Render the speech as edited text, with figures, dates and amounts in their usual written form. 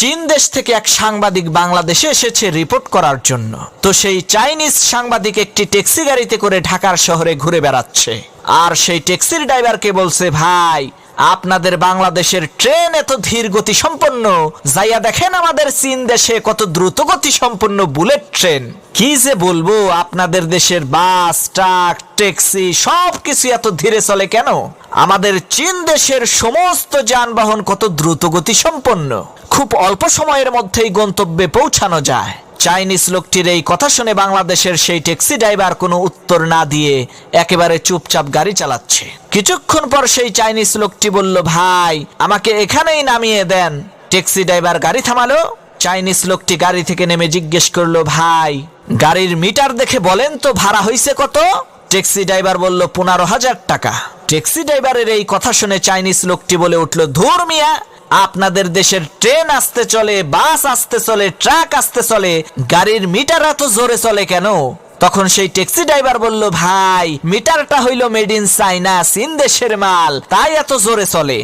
চীন দেশ থেকে এক সাংবাদিক বাংলাদেশে এসেছে রিপোর্ট করার জন্য। তো সেই চাইনিজ সাংবাদিক একটি ট্যাক্সি গাড়িতে করে ঢাকার শহরে ঘুরে বেড়াচ্ছে, আর সেই ট্যাক্সির ড্রাইভারকে বলছে, ভাই আপনাদের বাংলাদেশের ট্রেন এত ধীর গতি সম্পন্ন, যাইয়া দেখেন আমাদের চীন দেশে কত দ্রুত গতি সম্পন্ন বুলেট ট্রেন। কি যে বলবো, আপনাদের দেশের বাস, ট্রাক, ট্যাক্সি সবকিছু এত ধীরে চলে কেন? আমাদের চীন দেশের সমস্ত যানবাহন কত দ্রুত গতি সম্পন্ন, খুব অল্প সময়ের মধ্যেই গন্তব্যে পৌঁছানো যায়। চাইনিজ লোকটির এই কথা শুনে বাংলাদেশের সেই ট্যাক্সি ড্রাইভার কোনো উত্তর না দিয়ে একেবারে চুপচাপ গাড়ি চালাচ্ছে। কিছুক্ষণ পর সেই চাইনিজ লোকটি বলল, ভাই আমাকে এখানেই নামিয়ে দেন। ট্যাক্সি ড্রাইভার গাড়ি থামালো। চাইনিজ লোকটি গাড়ি থেকে নেমে জিজ্ঞেস করলো, ভাই গাড়ির মিটার দেখে বলেন তো ভাড়া হয়েছে কত? ট্যাক্সি ড্রাইভার বলল, 15,000 টাকা। ট্যাক্সি ড্রাইভারের এই কথা শুনে চাইনিজ লোকটি বলে উঠল, ধুর মিয়া, আপনাদের দেশের ট্রেন আসতে চলে, বাস আসতে চলে, ট্রাক আসতে চলে, গাড়ির মিটার এত জোরে চলে কেন? তখন সেই ট্যাক্সি ড্রাইভার বলল, ভাই মিটারটা হইল মেড ইন চাইনা, চীন দেশের মাল, তাই এত জোরে চলে।